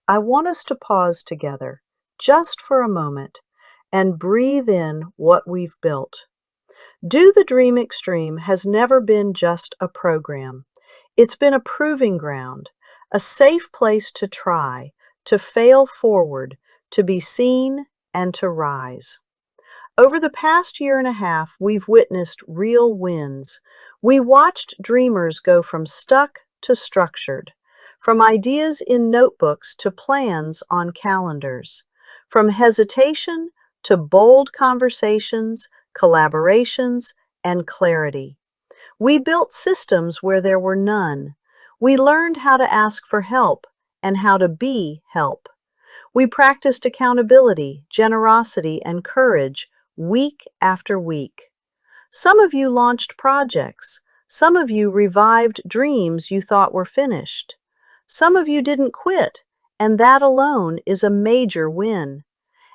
I want us to pause together, just for a moment, and breathe in what we've built. Do the Dream Extreme has never been just a program. It's been a proving ground, a safe place to try, to fail forward, to be seen, and to rise. Over the past year and a half, we've witnessed real wins. We watched dreamers go from stuck to structured, from ideas in notebooks to plans on calendars, from hesitation to bold conversations, collaborations, and clarity. We built systems where there were none. We learned how to ask for help and how to be help. We practiced accountability, generosity, and courage week after week. Some of you launched projects. Some of you revived dreams you thought were finished. Some of you didn't quit, and that alone is a major win.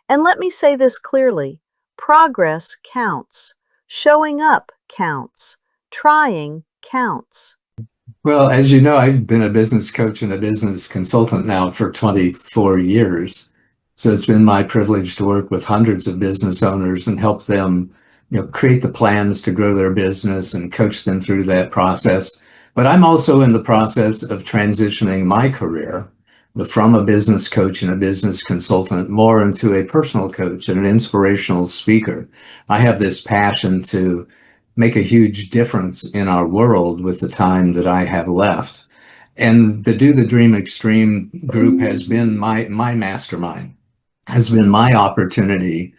And let me say this clearly, progress counts. Showing up counts. Trying counts. Well, as you know, I've been a business coach and a business consultant now for 24 years. So it's been my privilege to work with hundreds of business owners and help them, create the plans to grow their business and coach them through that process. But I'm also in the process of transitioning my career from a business coach and a business consultant more into a personal coach and an inspirational speaker. I have this passion to make a huge difference in our world with the time that I have left. And the Do the Dream Extreme group has been my mastermind, has been my opportunity,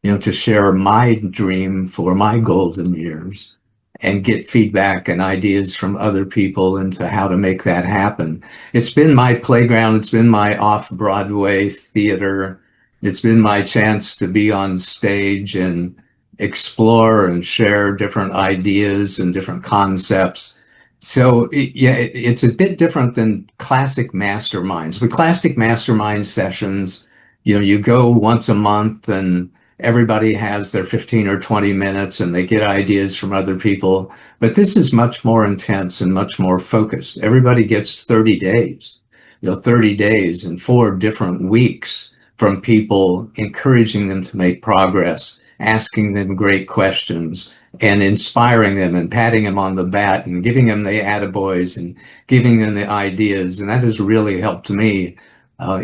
to share my dream for my golden years and get feedback and ideas from other people into how to make that happen. It's been my playground. It's been my off-Broadway theater. It's been my chance to be on stage and explore and share different ideas and different concepts. So it's a bit different than classic masterminds. With classic mastermind sessions, you go once a month and everybody has their 15 or 20 minutes and they get ideas from other people. But this is much more intense and much more focused. Everybody gets 30 days, 30 days and 4 different weeks from people encouraging them to make progress, asking them great questions and inspiring them and patting them on the back and giving them the attaboys and giving them the ideas. And that has really helped me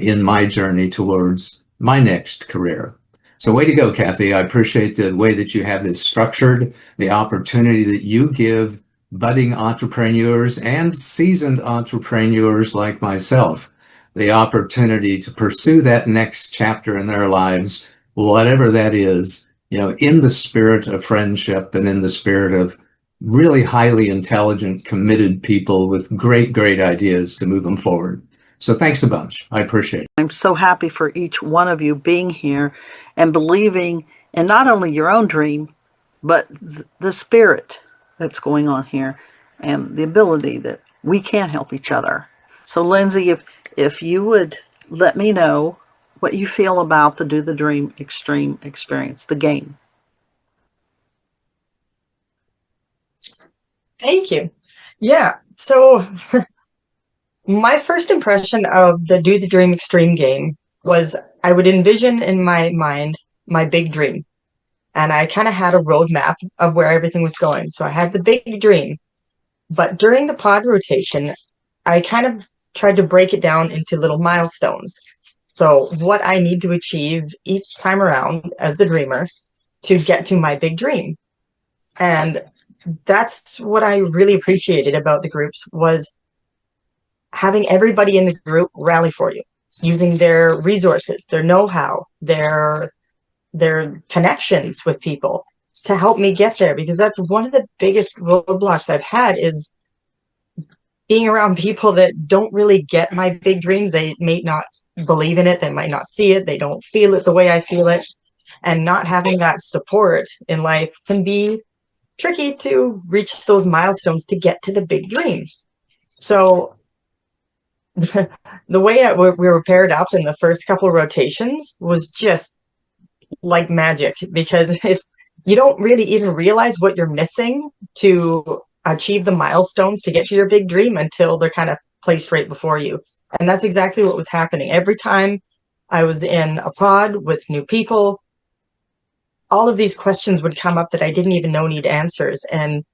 in my journey towards my next career. So way to go, Kathy. I appreciate the way that you have this structured, the opportunity that you give budding entrepreneurs and seasoned entrepreneurs like myself, the opportunity to pursue that next chapter in their lives, whatever that is, in the spirit of friendship and in the spirit of really highly intelligent, committed people with great, great ideas to move them forward. So thanks a bunch. I appreciate it. I'm so happy for each one of you being here and believing in not only your own dream, but the spirit that's going on here and the ability that we can help each other. So Lindsay, if you would let me know what you feel about the Do the Dream Extreme experience, the game. Thank you. Yeah, so my first impression of the Do the Dream Extreme game was I would envision in my mind my big dream. And I kind of had a roadmap of where everything was going. So I had the big dream. But during the pod rotation, I kind of tried to break it down into little milestones. So what I need to achieve each time around as the dreamer to get to my big dream. And that's what I really appreciated about the groups was having everybody in the group rally for you, using their resources, their know-how, their connections with people to help me get there, because that's one of the biggest roadblocks I've had is being around people that don't really get my big dream. They may not believe in it. They might not see it. They don't feel it the way I feel it. And not having that support in life can be tricky to reach those milestones to get to the big dreams. So the way we were paired up in the first couple of rotations was just like magic, because you don't really even realize what you're missing to achieve the milestones to get to your big dream until they're kind of placed right before you. And that's exactly what was happening. Every time I was in a pod with new people, all of these questions would come up that I didn't even know need answers. And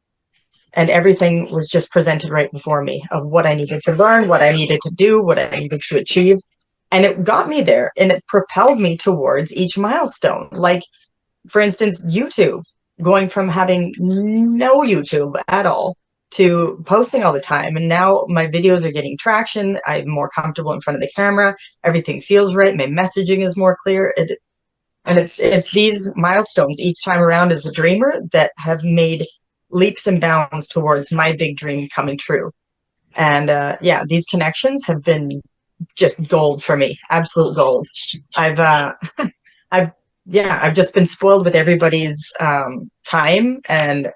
everything was just presented right before me of what I needed to learn, what I needed to do, what I needed to achieve. And it got me there, and it propelled me towards each milestone. Like, for instance, YouTube, going from having no YouTube at all to posting all the time. And now my videos are getting traction. I'm more comfortable in front of the camera. Everything feels right. My messaging is more clear. It's these milestones each time around as a dreamer that have made leaps and bounds towards my big dream coming true. And yeah, these connections have been just gold for me, absolute gold. I've I've I've just been spoiled with everybody's time and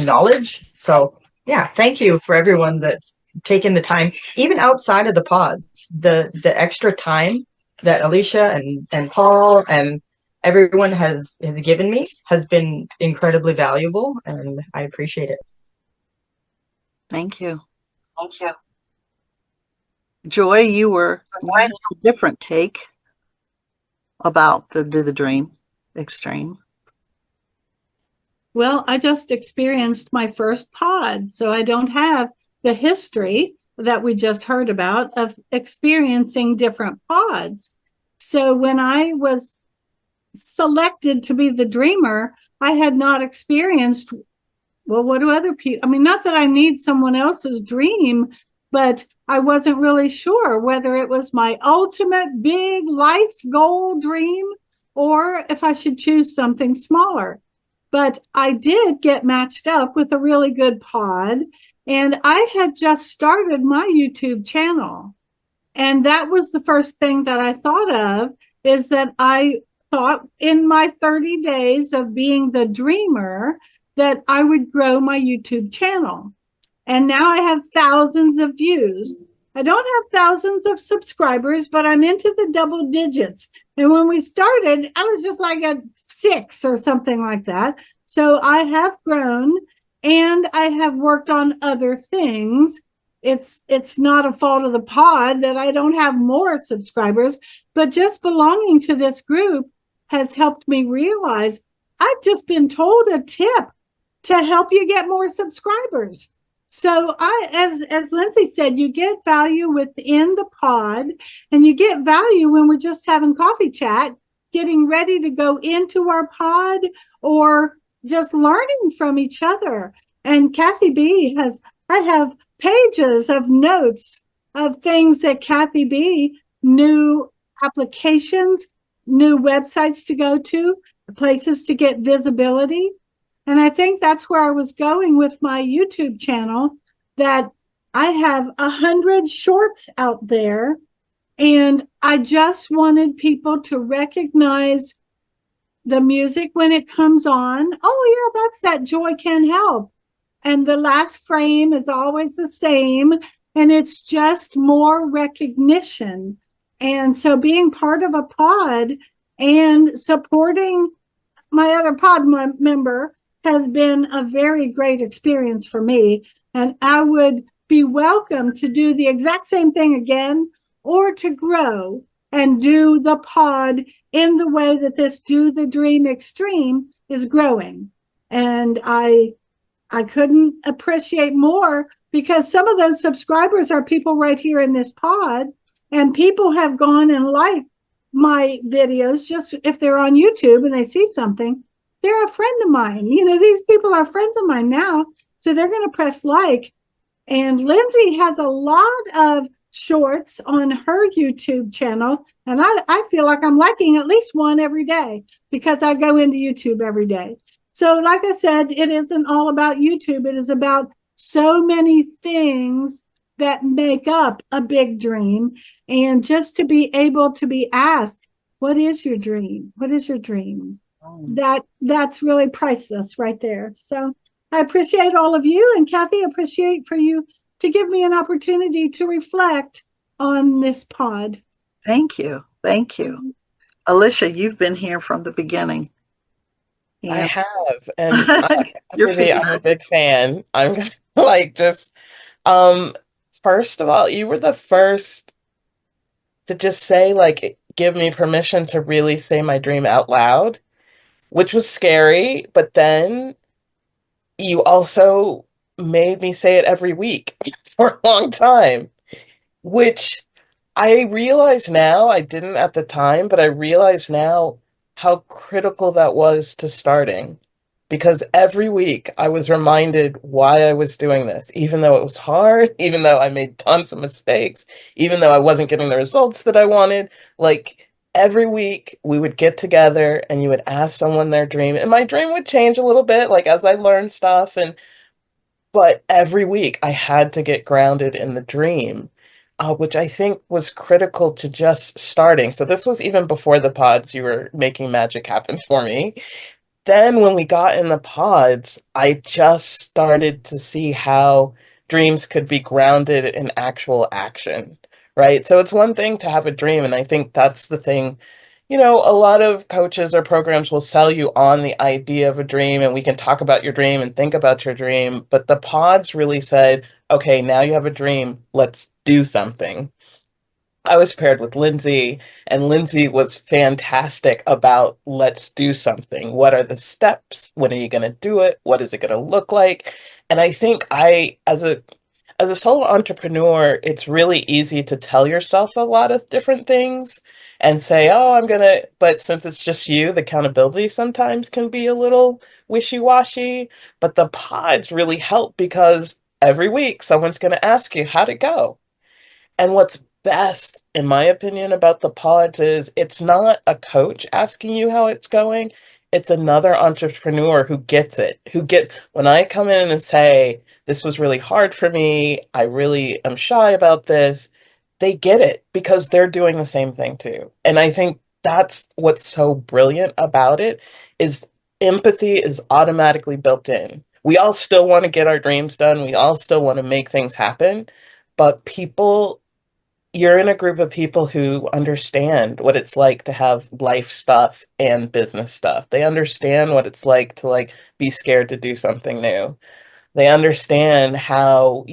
knowledge. So yeah, thank you for everyone that's taken the time, even outside of the pods, the extra time that Alicia and Paul and everyone has given me has been incredibly valuable, and I appreciate it. Thank you. Joy, you had a different take about the dream extreme. Well, I just experienced my first pod, so I don't have the history that we just heard about of experiencing different pods. So when I was selected to be the dreamer, I had not experienced, well, what do other people, I mean, not that I need someone else's dream, but I wasn't really sure whether it was my ultimate big life goal dream or if I should choose something smaller. But I did get matched up with a really good pod, and I had just started my YouTube channel. And that was the first thing that I thought of, is that I thought in my 30 days of being the dreamer that I would grow my YouTube channel. And now I have thousands of views. I don't have thousands of subscribers, but I'm into the double digits. And when we started, I was just like at 6 or something like that. So I have grown, and I have worked on other things. It's not a fault of the pod that I don't have more subscribers, but just belonging to this group has helped me realize I've just been told a tip to help you get more subscribers. So as Lindsay said, you get value within the pod, and you get value when we're just having coffee chat, getting ready to go into our pod, or just learning from each other. And Kathy B I have pages of notes of things that Kathy B, new applications, new websites to go to, places to get visibility. And I think that's where I was going with my YouTube channel, that I have 100 shorts out there, and I just wanted people to recognize the music when it comes on. Oh yeah, that's that Joy Can Help. And the last frame is always the same, and it's just more recognition. And so being part of a pod and supporting my other pod member has been a very great experience for me. And I would be welcome to do the exact same thing again, or to grow and do the pod in the way that this Do the Dream Extreme is growing. And I couldn't appreciate more, because some of those subscribers are people right here in this pod, and people have gone and liked my videos. Just if they're on YouTube and they see something, they're a friend of mine. You know, these people are friends of mine now, so they're going to press like. And Lindsay has a lot of shorts on her YouTube channel, and I feel like I'm liking at least one every day, because I go into YouTube every day. So like I said, it isn't all about YouTube. It is about so many things that make up a big dream. And just to be able to be asked, what is your dream? What is your dream? That's really priceless right there. So I appreciate all of you, and Kathy, appreciate for you to give me an opportunity to reflect on this pod. Thank you. Thank you. Alicia, you've been here from the beginning. I have, and You're I'm a big fan. I'm like just first of all, you were the first to just say, like, give me permission to really say my dream out loud, which was scary. But then you also made me say it every week for a long time, which I realize now, I didn't at the time, but I realize now how critical that was to starting. Because every week I was reminded why I was doing this, even though it was hard, even though I made tons of mistakes, even though I wasn't getting the results that I wanted. Like every week we would get together and you would ask someone their dream, and my dream would change a little bit, like as I learned stuff. And but every week I had to get grounded in the dream, which I think was critical to just starting. So this was even before the pods. You were making magic happen for me. Then when we got in the pods, I just started to see how dreams could be grounded in actual action, right? So it's one thing to have a dream, and I think that's the thing. A lot of coaches or programs will sell you on the idea of a dream, and we can talk about your dream and think about your dream. But the pods really said, okay, now you have a dream, let's do something. I was paired with Lindsay, and Lindsay was fantastic about let's do something. What are the steps? When are you going to do it? What is it going to look like? And I think as a solo entrepreneur, it's really easy to tell yourself a lot of different things and say, "Oh, I'm going to," but since it's just you, the accountability sometimes can be a little wishy-washy, but the pods really help because every week someone's going to ask you how'd it go. And what's best, in my opinion, about the pods is it's not a coach asking you how it's going. It's another entrepreneur who gets it, when I come in and say, this was really hard for me, I really am shy about this, they get it because they're doing the same thing too. And I think that's what's so brilliant about it is empathy is automatically built in. We all still want to get our dreams done. We all still want to make things happen, but you're in a group of people who understand what it's like to have life stuff and business stuff. They understand what it's like to be scared to do something new. They understand how,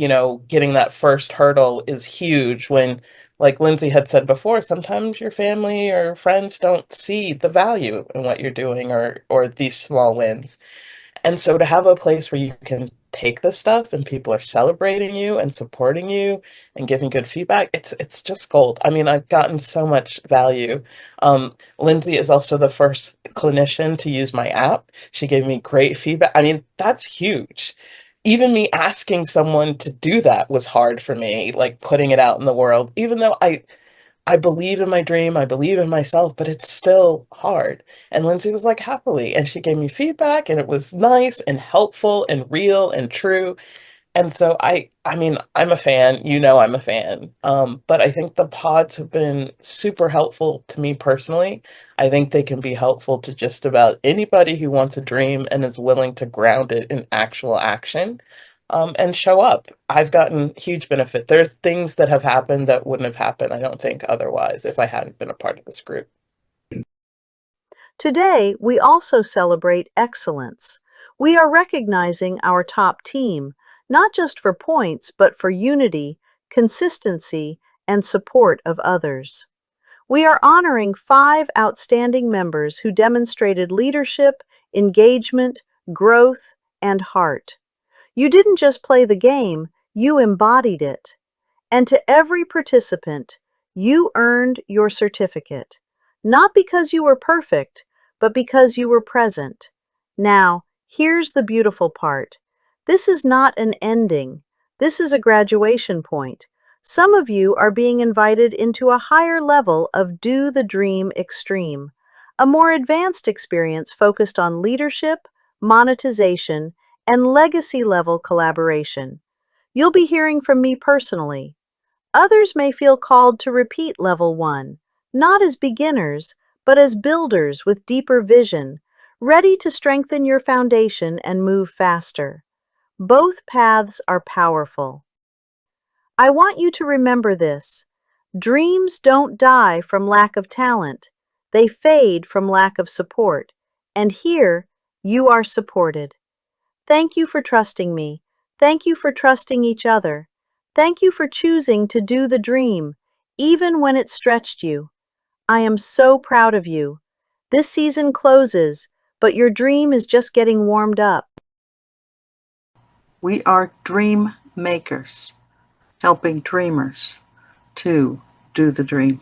getting that first hurdle is huge when, like Lindsay had said before, sometimes your family or friends don't see the value in what you're doing or these small wins. And so to have a place where you can take this stuff and people are celebrating you and supporting you and giving good feedback, it's just gold. I mean, I've gotten so much value. Lindsay is also the first clinician to use my app. She gave me great feedback. I mean, that's huge. Even me asking someone to do that was hard for me, like putting it out in the world, even though I believe in my dream, I believe in myself, but it's still hard. And Lindsay was like, happily. And she gave me feedback and it was nice and helpful and real and true. And so I mean, I'm a fan, I'm a fan. But I think the pods have been super helpful to me personally. I think they can be helpful to just about anybody who wants a dream and is willing to ground it in actual action, and show up. I've gotten huge benefit. There are things that have happened that wouldn't have happened, I don't think, otherwise if I hadn't been a part of this group. Today, we also celebrate excellence. We are recognizing our top team, not just for points, but for unity, consistency, and support of others. We are honoring 5 outstanding members who demonstrated leadership, engagement, growth, and heart. You didn't just play the game, you embodied it. And to every participant, you earned your certificate, not because you were perfect, but because you were present. Now, here's the beautiful part. This is not an ending. This is a graduation point. Some of you are being invited into a higher level of Do the Dream Extreme, a more advanced experience focused on leadership, monetization, and legacy level collaboration. You'll be hearing from me personally. Others may feel called to repeat level 1, not as beginners, but as builders with deeper vision, ready to strengthen your foundation and move faster. Both paths are powerful. I want you to remember this. Dreams don't die from lack of talent. They fade from lack of support. And here, you are supported. Thank you for trusting me. Thank you for trusting each other. Thank you for choosing to do the dream, even when it stretched you. I am so proud of you. This season closes, but your dream is just getting warmed up. We are dream makers, helping dreamers to do the dream.